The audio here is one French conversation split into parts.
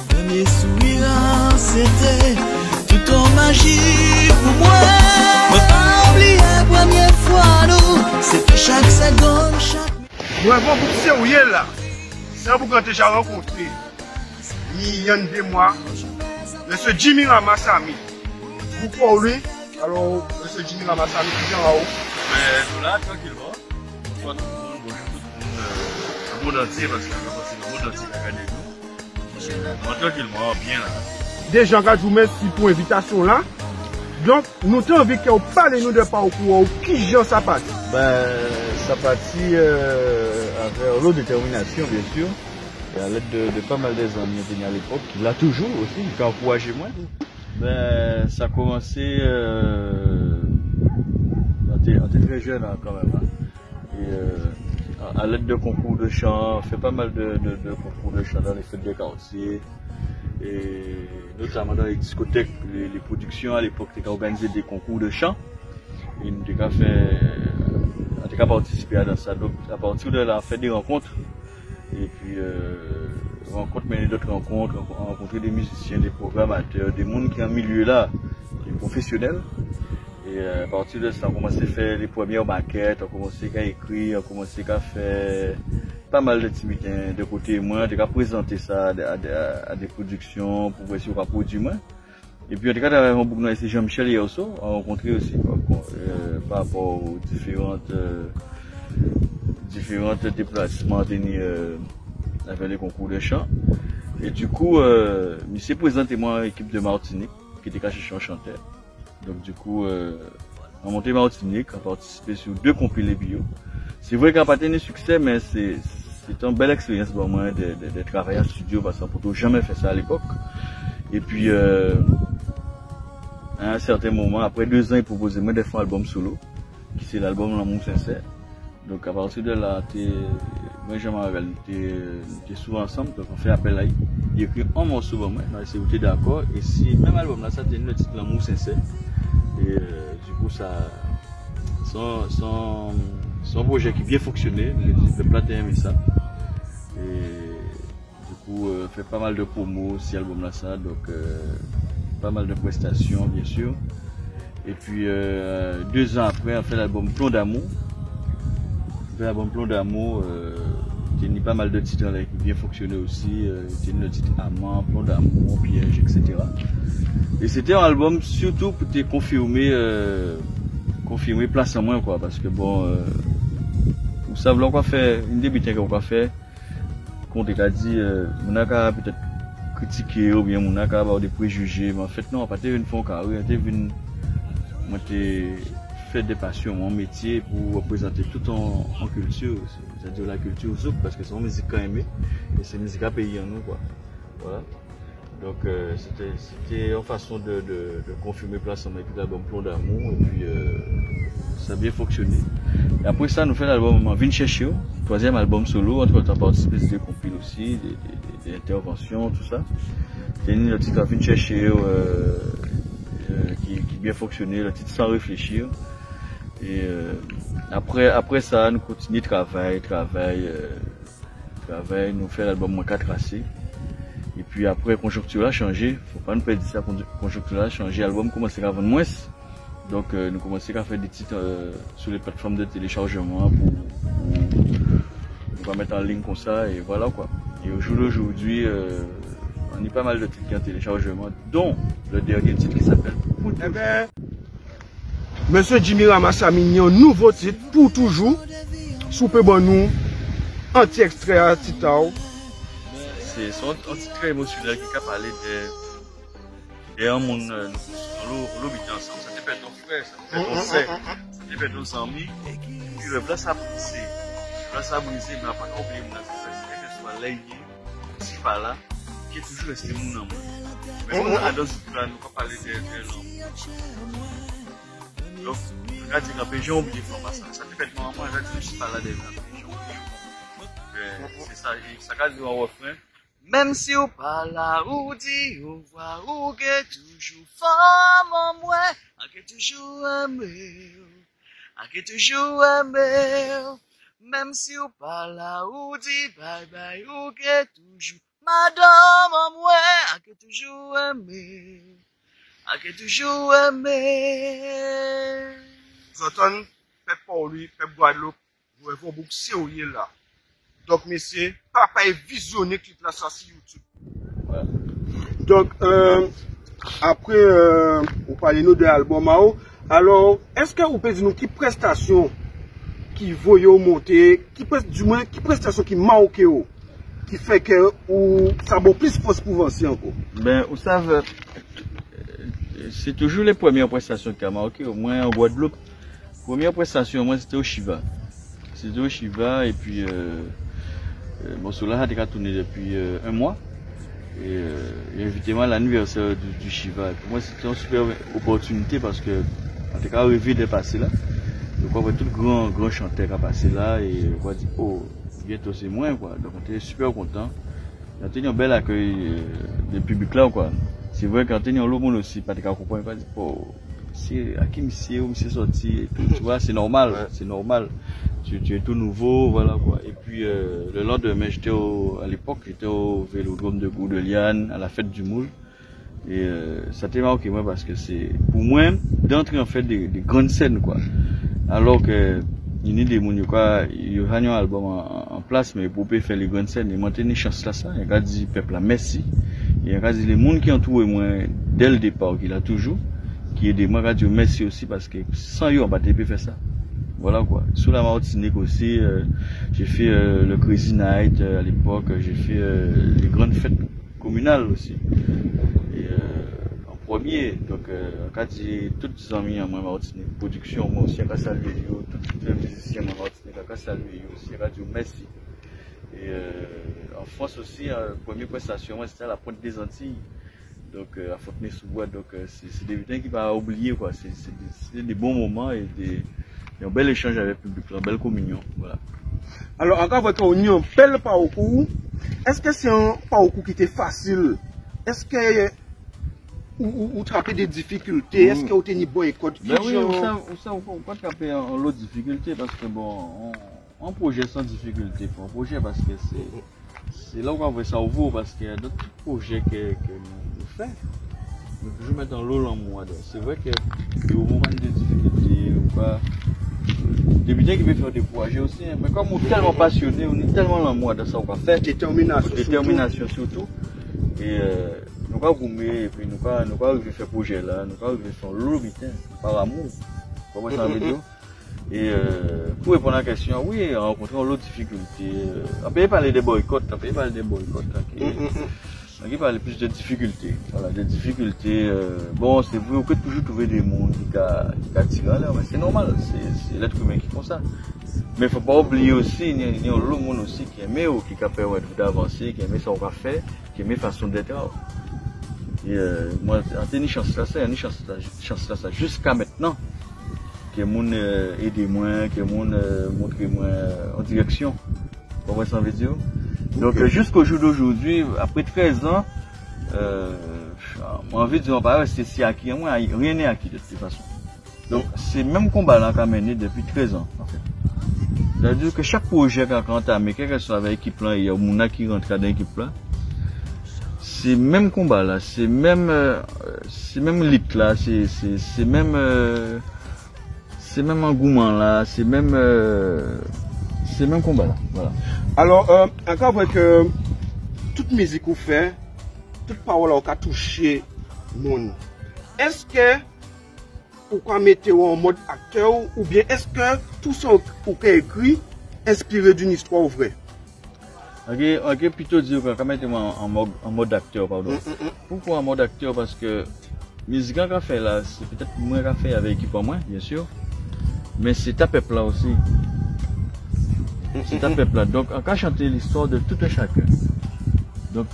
Premier sourire, c'était tout en magie pour moi. Mais pas oublier la première fois, nous, c'était chaque seconde, chaque minute. Moi, bon, pour sérieux là, c'est pour quand j'ai rencontré, il y a deux mois, M. Jimmy Ramassami. Pourquoi lui? Alors, M. Jimmy Ramassami, qui vient en haut. Mais là, tranquillement, une fois tout le monde entier, parce que c'est le monde entier qui a gagné nous. Tranquillement, bien là. Des gens qui vous merci pour l'invitation là. Donc, nous avons envie qu'on parle nous de parcours, qui genre ça partit? Ben, ça partit avec l'eau détermination, bien sûr. Et à l'aide de pas mal des amis qui à l'époque, qui l'a toujours aussi, qui a encouragé moi. Ben, ça a commencé, on était très jeune hein, quand même. Hein. Et à l'aide de concours de chant, on fait pas mal de concours de chant dans les fêtes des quartiers. Et notamment dans les discothèques, les productions à l'époque, on organisé des concours de chant. Et nous avons participé à ça. Donc à partir de là, on fait des rencontres. Et puis rencontres, mener d'autres rencontres, rencontrer des musiciens, des programmateurs, des gens qui sont en milieu là, des professionnels. Et à partir de ça, on a commencé à faire les premières maquettes, on a commencé à écrire, on a commencé à faire pas mal d'activités de côté moi, on a présenté ça à des productions pour voir si on va produire moins. Et puis en tout cas, dans un ici Jean-Michel hier aussi, on a rencontré aussi par rapport aux différents déplacements tenus avec les concours de chant. Et du coup, je s'est présenté moi équipe de Martinique qui était caché chanteur. Donc du coup, on a monté Martinique, on a participé sur 2 compilés bio. C'est vrai qu'on n'a pas tenu succès, mais c'est une belle expérience pour moi de travailler en studio parce qu'on n'a jamais fait ça à l'époque. Et puis, à un certain moment, après 2 ans, ils proposaient moi de faire un album solo, qui c'est l'album L'amour sincère. Donc à partir de là, moi et Jean-Marvel, on était souvent ensemble, donc on fait appel à lui. Il écrit un morceau pour moi, on a été d'accord. Et si même album là, ça tenait le titre L'amour sincère. Et du coup, ça, son projet qui bien fonctionné, le plateau aimé ça. Et du coup, fait pas mal de promos, si album là ça, donc pas mal de prestations bien sûr. Et puis 2 ans après, on fait l'album Plomb d'amour. L'album Plomb d'amour, il y a pas mal de titres qui bien fonctionné aussi. Il y a le titre Amant, Plomb d'amour, Piège, etc. Et c'était un album surtout pour te confirmer place en moins quoi, parce que bon, vous savez on va faire une débutante qu'on va faire, qu'on t'a dit, on a peut-être critiquer ou bien on a avoir des préjugés, mais en fait non, pas une fois carré, on fait des passions, mon métier pour représenter tout en culture, c'est-à-dire la culture zouk, parce que c'est une musique quand même aimée et c'est une musique à payer en nous quoi. Voilà. Donc c'était une façon de confirmer place avec l'album Plomb d'amour et puis ça a bien fonctionné. Et après ça, nous fait l'album Vin chercher, 3e album solo, entre-temps participé à des compiles aussi, des interventions, tout ça. C'est le titre Vin chercher qui bien fonctionné, le titre Sans réfléchir. Et après ça, nous continuons de travailler, nous fait l'album Moins 4 tracés. Et puis après, conjoncture a changé, faut pas nous perdre ça, conjoncture a changé, l'album commençait à vendre moins. Donc nous commençons à faire des titres sur les plateformes de téléchargement pour mettre en ligne comme ça, et voilà quoi. Et au jour d'aujourd'hui, on a pas mal de titres en téléchargement, dont le dernier titre qui s'appelle Pour toujours. Eh ben, Monsieur Jimmy Ramassami, un nouveau titre pour toujours. Soupe bon nous, anti-extrait à Titao. C'est un titre très émotionnel qui a parlé de un monde l'habiter ensemble. Ça t'appelle ton frère, ça t'appelle ton sœur, ça t'appelle ton ami. Puis le place a brisé. Le place a brisé, mais après on oublie mon association. Que soit lié, si par là, qui est toujours resté mon amour. Mais on a dans ce plan, nous pas parler de l'homme. Donc, regarde, il y a des gens oubliés de ça. Ça t'appelle ton amour, regarde, je suis pas là des gens. C'est ça, ça a dit un refrain. Même si ou pas là, ou dit, ou voit, ou que toujours femme en moi, à que toujours aimer, Même si ou pas là, ou dit bye bye, ou que toujours. Madame, moi, à que toujours aimer. À que toujours aimer. J'entends Pep Pauli, Pep Guadeloupe, vous avez beaucoup sérieux là. Donc, messieurs, papa est visionné clip là sur YouTube. Voilà. Donc, après, vous parlez nous de l'album. Alors, est-ce que vous pouvez dire nous qui prestation qui voyez monter, du moins, qui prestation qui manque, qui fait que ça a plus de force pour avancer encore? Ben, vous savez, c'est toujours les premières prestations qui ont marqué, au moins en Guadeloupe. Première prestation, moi, c'était au Shiva. C'était au Shiva, et puis, bon, cela a été tourné depuis un mois. Et évidemment, l'anniversaire du Shiva. Et pour moi, c'était une super opportunité parce que, en tout cas, rêvé de passer là. Donc, on voit tout grand chanteur qui a passé là, et on va dire, oh, bientôt c'est moins, quoi. Donc, on était super content. On a tenu un bel accueil du public là, quoi. C'est vrai qu'on a tenu un lot monde aussi, pas de cas comprendre, pas dire, oh, c'est à qui monsieur sorti et tout, tu vois, c'est normal, c'est normal. Tu es tout nouveau, voilà quoi. Et puis le lendemain, à l'époque, j'étais au Vélodrome de Goudeliane, à la fête du moule. Et ça t'a marqué moi parce que c'est, pour moi, d'entrer en fait des grandes scènes, quoi. Alors que, il y a des gens qui ont un album en place, mais pour faire les grandes scènes, ils m'ont tenu chance là, ça. Il y a dit, peuple, merci. Il y a dit, les gens qui entourent moi, dès le départ, qu'il a toujours, qui aident moi, il dit, merci aussi parce que sans eux, on va pas faire ça. Voilà quoi. Sous la Martinique aussi, j'ai fait le Crazy Night à l'époque, j'ai fait les grandes fêtes communales aussi. Et en premier, donc quand j'ai tous les amis en Martinique, production, moi aussi, à saluer, tous les musiciens en Martinique, à saluer aussi, à dire merci. Et en France aussi, première prestation, moi c'était à la Pointe des Antilles. Donc à Fontenay-sous-Bois, donc c'est des vitains qui va oublier quoi. C'est des bons moments et un bel échange avec le public, une belle communion, voilà. Alors encore votre union, bel parcours. Est-ce que c'est un parcours qui était facile? Est-ce que vous trappez des difficultés? Est-ce que vous avez une bonne école? Ben oui, on peut trapper en lot de difficultés parce que bon, un projet sans difficulté, pour un projet parce que c'est là où on voit ça au vaut parce qu'il y a d'autres projets que nous faisons. Nous toujours mettre dans l'eau en moi. C'est vrai que au moment de difficultés, ou pas, débutant qui veut faire des projets aussi, mais comme on est tellement passionné, on est tellement en moi de ça, on va faire. Détermination surtout. Et nous allons gommer, et puis nous allons faire projet là, nous allons faire l'eau, par amour. Comment ça veut dire? Et pour répondre à la question, oui, en rencontrant l'autre difficulté, on peut parler des boycotts, on peut parler on peut parler plus de difficultés. Voilà, des difficultés. Bon, c'est vrai, on peut toujours trouver des mondes qui tirent à l'air, mais c'est normal, c'est l'être humain qui font ça. Mais il ne faut pas oublier aussi, il y a l'autre monde aussi qui aime ou qui permet d'avancer, qui aime son café, qui aime façon d'être. Et moi, j'ai une chance là, c'est une chance là, jusqu'à maintenant. Que les gens aident moi, que les gens montrent moi en direction. Pour moi, ça veut dire. Donc, jusqu'au jour d'aujourd'hui, après 13 ans, j'ai envie de dire, c'est acquis. Moi, rien n'est acquis de toute façon. Donc, c'est le même combat là qu'on a mené depuis 13 ans, en fait. C'est-à-dire que chaque projet qu'on a entamé, quel que soit avec l'équipe là, il y a des gens qui rentrent dans l'équipe là. C'est le même combat là, c'est même lutte là, c'est même engouement là, c'est même combat là. Voilà. Alors, encore avec toute musique qu'on fait, toute parole qu'on a touché le monde, est-ce que pourquoi mettez-vous en mode acteur ou bien est-ce que tout ça qu'on a écrit inspiré d'une histoire vraie? Ok, plutôt dire qu'on mettez-vous en mode acteur, pardon. Pourquoi en mode acteur? Parce que la musique qu'on a fait là, c'est peut-être moins qu'on a fait avec l'équipe en moins, bien sûr. Mais c'est un peuple là aussi. C'est un peuple là. Donc, on a chanté l'histoire de tout un chacun. Donc,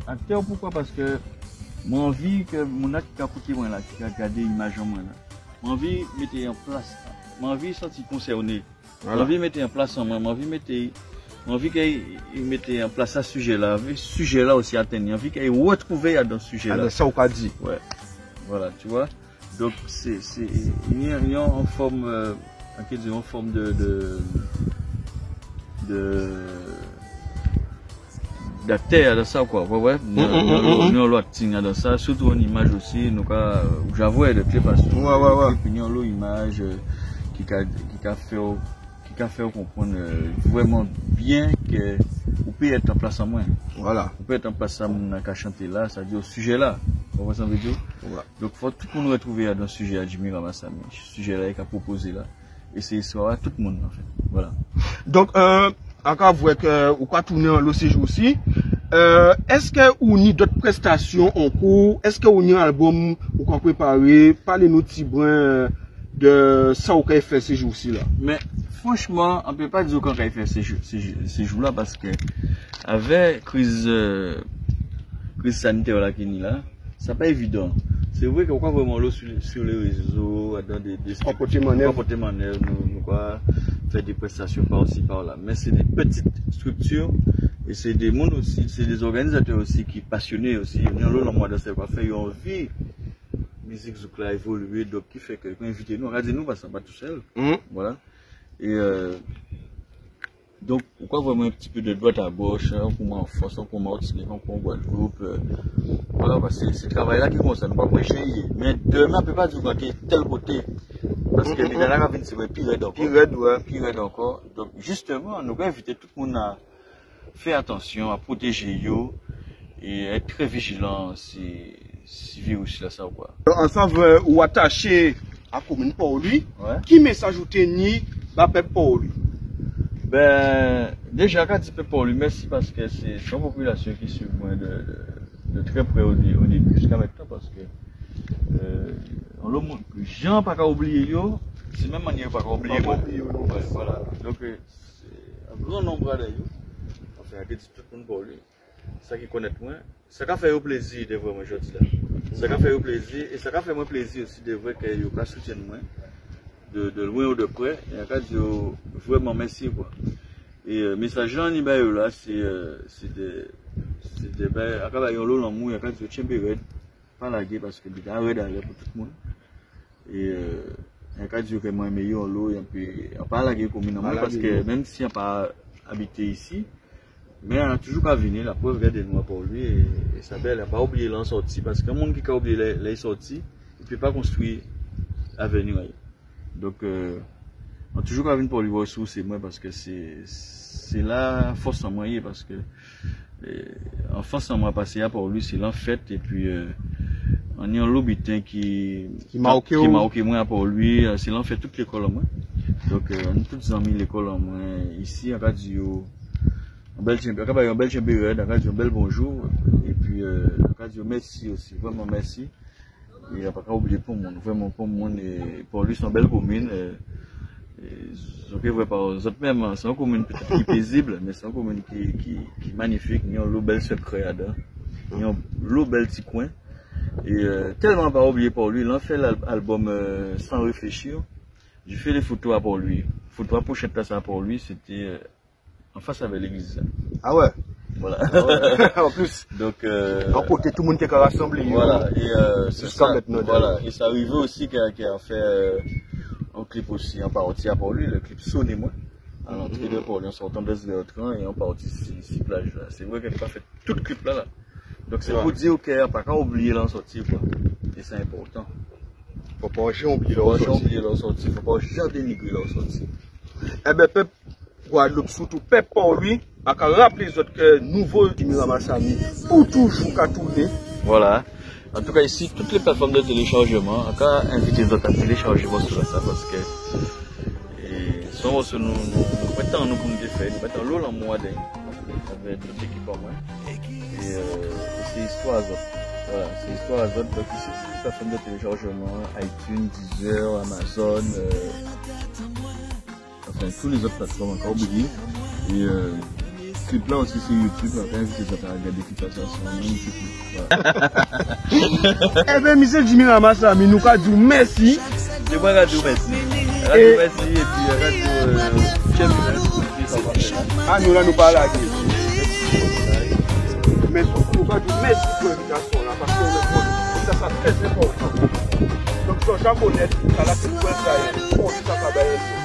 acteur, pourquoi? Parce que mon envie que mon acte qui a coûté moi là, qui a regardé l'image en moi là, mon envie de mettre en place, mon envie de sentir concerné, mon envie de mettre en place en moi, mon envie qu'il mette en place ce sujet-là, ce sujet-là aussi atteint, mon envie qu'il retrouve dans ce sujet-là. Ça, on a dit. Ouais. Voilà, tu vois. Donc, il y a en forme, en forme de terre dans ça quoi. Ouais, nous l'autre signe dans ça, surtout en image aussi, nous j'avoue de toutes les façons. Ouais. Puis nous l'autre image qui a fait comprendre vraiment bien que vous pouvez être en place en moins. Voilà. Vous pouvez être en place en moins qu'à chanter là, ça dit au sujet là. Vous voyez ça veut dire? Voilà. Donc faut tout le monde retrouver dans ce sujet à Jimmy Ramassami, ce sujet là qu'il a proposé là. Et c'est histoire à tout le monde en fait. Voilà. Donc encore vous ou quoi tourner en l'eau ces jours-ci. Est-ce que vous avez d'autres prestations en cours? Est-ce que vous avez un album ou qu'on préparer? Parlez-nous petit brin de ça ou qu'on fait ces jours-ci là. Mais franchement, on ne peut pas dire qu'on a fait ces jours-là parce que avec crise sanitaire là qui est là, c'est pas évident. C'est vrai qu'on voit vraiment l'eau sur les réseaux, dans des comportements, nous faire des prestations par-ci par-là. Mais c'est des petites structures et c'est des mondes aussi, c'est des organisateurs aussi qui sont passionnés aussi. Ils ont mois de faire ils ont envie musique zoukla évoluer, donc qui fait que quand inviter nous, regardez-nous parce qu'on pas tout seul. Voilà. Et donc, pourquoi vraiment un petit peu de droite à gauche, on commence en force, on commence en Martinique, on commence en Guadeloupe. Voilà, parce que c'est ce travail-là qui concerne, pas pour essayer. Mais demain, on ne peut pas dire qu'on est tel côté. Parce que les dernières années, c'est pire encore. Pire encore. Donc, justement, nous avons invité tout le monde à faire attention, à protéger eux et être très vigilant si virus là, ça ou quoi. Ensemble, ou attaché à la commune pour lui, qui message ou tenir, pour lui? Ben, déjà, quand tu peux pour lui, merci parce que c'est une population qui suit moi de très près au début jusqu'à maintenant parce que on le montre plus. Gens pas qu'à oublier, c'est même manière pas qu'à oublier. Voilà. Donc, c'est un grand nombre d'ailleurs. Enfin, il y a tout le monde pour lui. Ça qui connaît moins. Ça qui fait au plaisir de voir moi aujourd'hui là. Ça qui fait au plaisir et ça qui fait moins plaisir aussi de voir qu'il y a soutiennent moins. De loin ou de près, il y a qu'à dire vraiment merci quoi. Et message là, c'est des à quand il y a l'eau l'amour, il y a qu'à dire tiens béret, pas laguer parce que il y a un d'aller pour tout le monde. Et il y a qu'à dire que moi meilleur l'eau et puis pas laguer communément parce que même si on pas habité ici, mais on a toujours qu'à venir la preuve regardez nous pour lui et sa belle n'a pas oublié l'en sortie parce qu'un monde qui a oublié les sorties, il peut pas construire l'avenir. Donc, on a toujours venir pour lui voir sous c'est moi parce que c'est la force en moyen parce que en force en moi passé pour lui c'est l'enfait et puis on est un lobitin qui marque moi pour lui c'est l'enfait toute l'école en moi. Donc on a tous amis l'école en moi ici à radio un bel champion un bel bonjour et puis à radio merci aussi vraiment merci. Il n'a pas qu'à oublier pour moi, vraiment pour moi, et pour lui c'est une belle commune. C'est une commune peut-être qui paisible, mais c'est une commune qui est magnifique. Il y a un bel secret dedans, il y a un bel petit coin. Et tellement pas oublier pour lui, il a fait l'album sans réfléchir. J'ai fait les photos pour lui. Photos à pochette ça pour lui, c'était en face avec l'église. Ah ouais? Voilà. En plus, donc, en côté, tout le monde qui a rassemblé. Voilà. Et c'est ça. Maintenant. Voilà. Et ça arrivé aussi qu'il a fait un clip aussi en partie pour lui, le clip Sonne moi. À l'entrée de Paul, en sortant de ce train et en partie ici plage là. C'est vrai qu'elle n'a pas fait tout le clip là. Donc c'est pour dire qu'elle n'a pas qu'à oublier l'en sortie quoi. Et c'est important. Faut pas jamais oublier l'en sortie. Faut pas jamais dénigrer l'en sortie. Eh ben, peuple Guadeloupe, surtout peuple pour lui, à rappeler les autres que nouveau Jimmy Ramassami pour toujours qu'à tourner. Voilà. En tout cas, ici, toutes les plateformes de téléchargement, on va inviter les autres à télécharger sur ça parce que nous mettons nous comme des faits, nous mettons l'eau en mois avec notre équipe en moins. Et c'est histoire à autres. Voilà, c'est histoire à autres. Donc ici, toutes les plateformes de téléchargement, iTunes, Deezer, Amazon, enfin tous les autres plateformes encore oubliées. Et clip là aussi sur YouTube, on va inviter les autres à regarder clip là sur YouTube. Eh bien, monsieur Jimmy Ramassami, nous avons dit merci. Je vais dire merci. Merci et puis nous là nous parlons à mais nous avons dit merci pour l'invitation là parce que ça c'est très important. Donc, si on japonais, ça l'a fait pour ça, on dit ça va bien.